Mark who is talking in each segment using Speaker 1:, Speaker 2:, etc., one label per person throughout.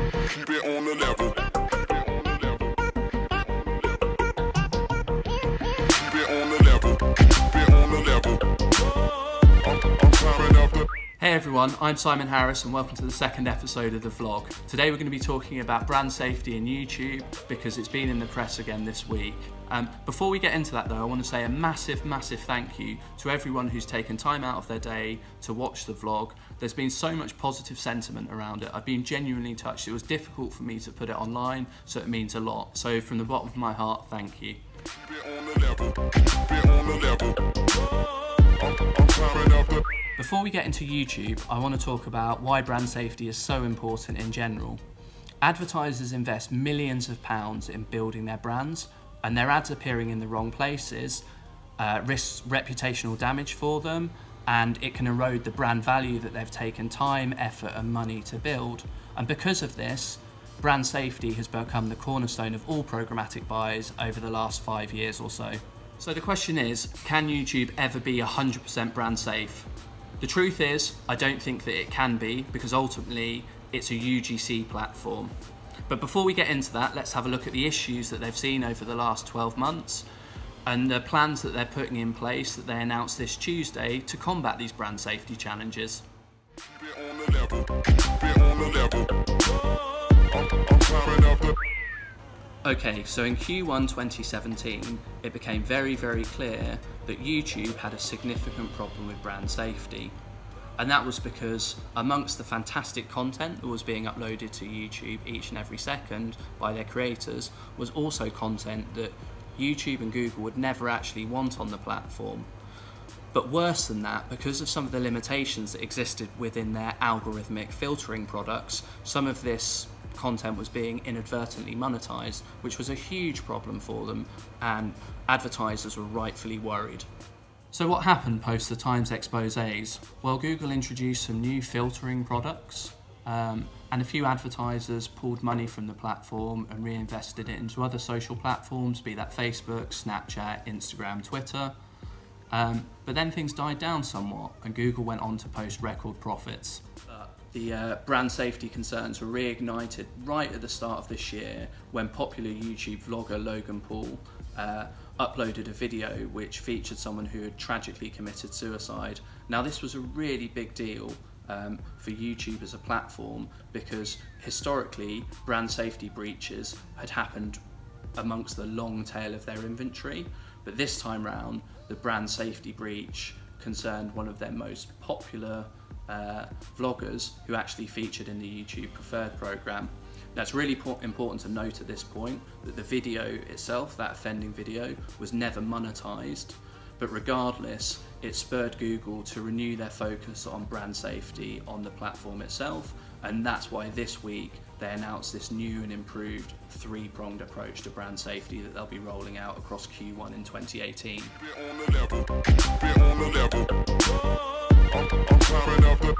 Speaker 1: Keep it on the level. Keep it on the level. Keep it on the level. I'm climbing up the...
Speaker 2: Hey everyone, I'm Simon Harris and welcome to the second episode of the vlog. Today we're going to be talking about brand safety in YouTube because it's been in the press again this week. Before we get into that though, I want to say a massive thank you to everyone who's taken time out of their day to watch the vlog. There's been so much positive sentiment around it. I've been genuinely touched. It was difficult for me to put it online, so it means a lot. So from the bottom of my heart, thank you.
Speaker 1: Keep it on the level. Keep it on the level. I'm climbing up the...
Speaker 2: Before we get into YouTube, I want to talk about why brand safety is so important in general. Advertisers invest millions of pounds in building their brands, and their ads appearing in the wrong places risks reputational damage for them, and it can erode the brand value that they've taken time, effort and money to build. And because of this, brand safety has become the cornerstone of all programmatic buys over the last 5 years or so. So the question is, can YouTube ever be 100% brand safe? The truth is, I don't think that it can be, because ultimately it's a UGC platform. But before we get into that, let's have a look at the issues that they've seen over the last 12 months and the plans that they're putting in place that they announced this Tuesday to combat these brand safety challenges.
Speaker 1: Keep it on the level. Keep it on the level. I'm climbing up the...
Speaker 2: Okay, so in Q1 2017, it became very clear that YouTube had a significant problem with brand safety. And that was because amongst the fantastic content that was being uploaded to YouTube each and every second by their creators was also content that YouTube and Google would never actually want on the platform. But worse than that, because of some of the limitations that existed within their algorithmic filtering products, some of this content was being inadvertently monetized, which was a huge problem for them, and advertisers were rightfully worried. So what happened post the Times exposés? Well, Google introduced some new filtering products, and a few advertisers pulled money from the platform and reinvested it into other social platforms, be that Facebook, Snapchat, Instagram, Twitter. But then things died down somewhat, and Google went on to post record profits. The brand safety concerns were reignited right at the start of this year when popular YouTube vlogger Logan Paul uploaded a video which featured someone who had tragically committed suicide. Now this was a really big deal for YouTube as a platform because historically brand safety breaches had happened amongst the long tail of their inventory, but this time round the brand safety breach concerned one of their most popular vloggers who actually featured in the YouTube Preferred program. Now it's really important to note at this point that the video itself, that offending video, was never monetized, but regardless, it spurred Google to renew their focus on brand safety on the platform itself, and that's why this week they announced this new and improved three-pronged approach to brand safety that they'll be rolling out across Q1 in 2018.
Speaker 1: Keep it on the level. Keep it on the level. I'm climbing up the...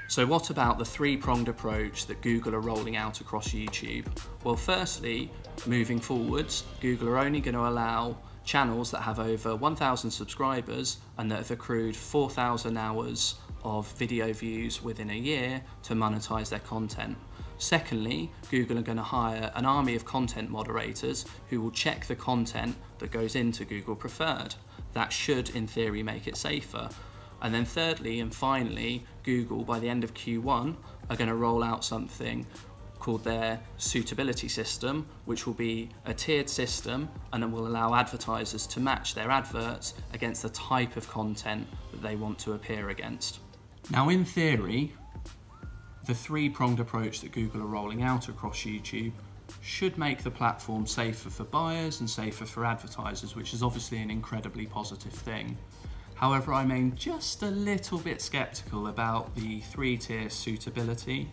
Speaker 2: So what about the three-pronged approach that Google are rolling out across YouTube? Well, firstly, moving forwards, Google are only going to allow channels that have over 1,000 subscribers and that have accrued 4,000 hours of video views within a year to monetize their content. Secondly, Google are going to hire an army of content moderators who will check the content that goes into Google Preferred. That should, in theory, make it safer. And then thirdly and finally, Google, by the end of Q1, are going to roll out something called their suitability system, which will be a tiered system and it will allow advertisers to match their adverts against the type of content that they want to appear against. Now, in theory, the three-pronged approach that Google are rolling out across YouTube should make the platform safer for buyers and safer for advertisers, which is obviously an incredibly positive thing. However, I remain just a little bit skeptical about the three-tier suitability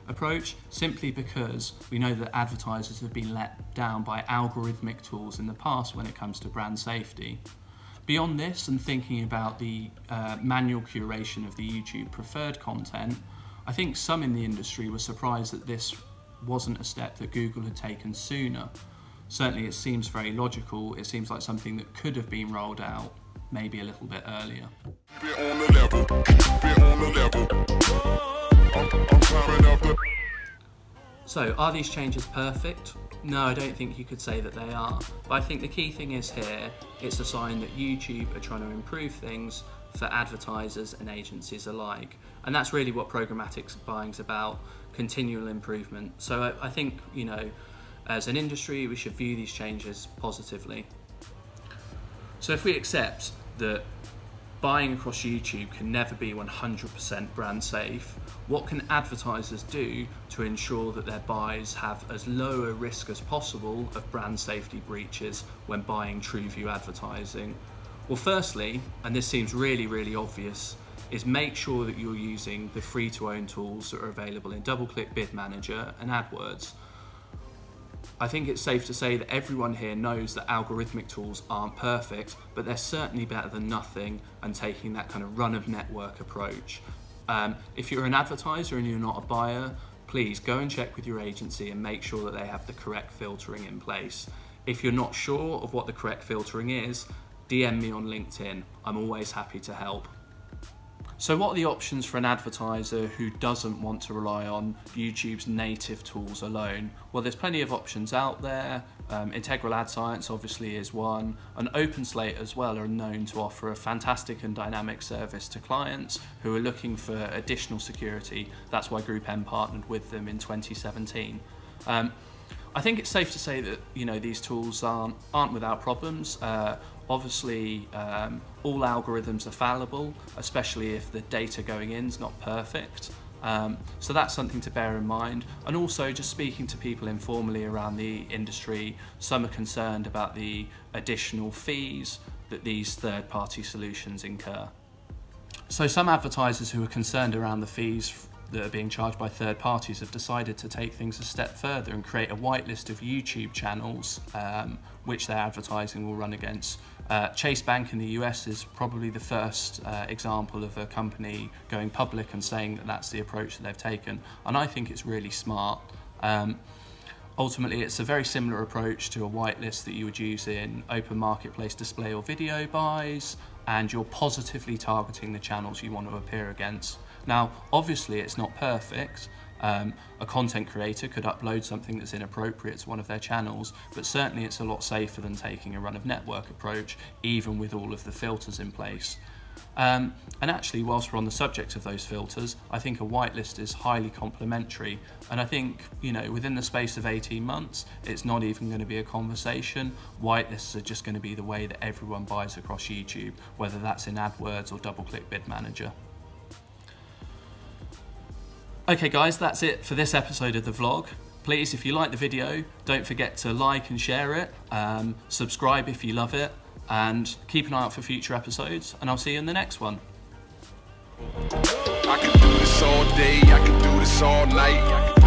Speaker 2: approach, simply because we know that advertisers have been let down by algorithmic tools in the past when it comes to brand safety. Beyond this, and thinking about the manual curation of the YouTube Preferred content, I think some in the industry were surprised that this wasn't a step that Google had taken sooner. Certainly it seems very logical. It seems like something that could have been rolled out maybe a little bit earlier.
Speaker 1: Keep it on the level. Keep it on the level. I'm climbing up the...
Speaker 2: So, are these changes perfect? No, I don't think you could say that they are. But I think the key thing is here, it's a sign that YouTube are trying to improve things for advertisers and agencies alike. And that's really what programmatic buying's about, continual improvement. So I think, you know, as an industry, we should view these changes positively. So if we accept that buying across YouTube can never be 100% brand safe, what can advertisers do to ensure that their buys have as low a risk as possible of brand safety breaches when buying TrueView advertising? Well, firstly, and this seems really obvious, is make sure that you're using the free-to-own tools that are available in DoubleClick Bid Manager and AdWords. I think it's safe to say that everyone here knows that algorithmic tools aren't perfect, but they're certainly better than nothing and taking that kind of run-of-network approach. If you're an advertiser and you're not a buyer, please go and check with your agency and make sure that they have the correct filtering in place. If you're not sure of what the correct filtering is, DM me on LinkedIn. I'm always happy to help. So what are the options for an advertiser who doesn't want to rely on YouTube's native tools alone? Well, there's plenty of options out there. Integral Ad Science obviously is one, and OpenSlate as well are known to offer a fantastic and dynamic service to clients who are looking for additional security. That's why GroupM partnered with them in 2017. I think it's safe to say that, you know, these tools aren't without problems. Obviously, all algorithms are fallible, especially if the data going in is not perfect. So that's something to bear in mind. And also, just speaking to people informally around the industry, some are concerned about the additional fees that these third-party solutions incur. So some advertisers who are concerned around the fees that are being charged by third parties have decided to take things a step further and create a whitelist of YouTube channels which their advertising will run against. Chase Bank in the US is probably the first example of a company going public and saying that that's the approach that they've taken, and I think it's really smart. Ultimately, it's a very similar approach to a whitelist that you would use in open marketplace display or video buys, and you're positively targeting the channels you want to appear against. Now, obviously it's not perfect. A content creator could upload something that's inappropriate to one of their channels, but certainly it's a lot safer than taking a run-of-network approach, even with all of the filters in place. And actually, whilst we're on the subject of those filters, I think a whitelist is highly complementary, and I think, you know, within the space of 18 months, it's not even going to be a conversation. Whitelists are just going to be the way that everyone buys across YouTube, whether that's in AdWords or DoubleClick Bid Manager. Okay guys, that's it for this episode of the vlog. Please, if you like the video, don't forget to like and share it, subscribe if you love it, and keep an eye out for future episodes, and I'll see you in the next one.
Speaker 1: I can do this all day, I can do this all night.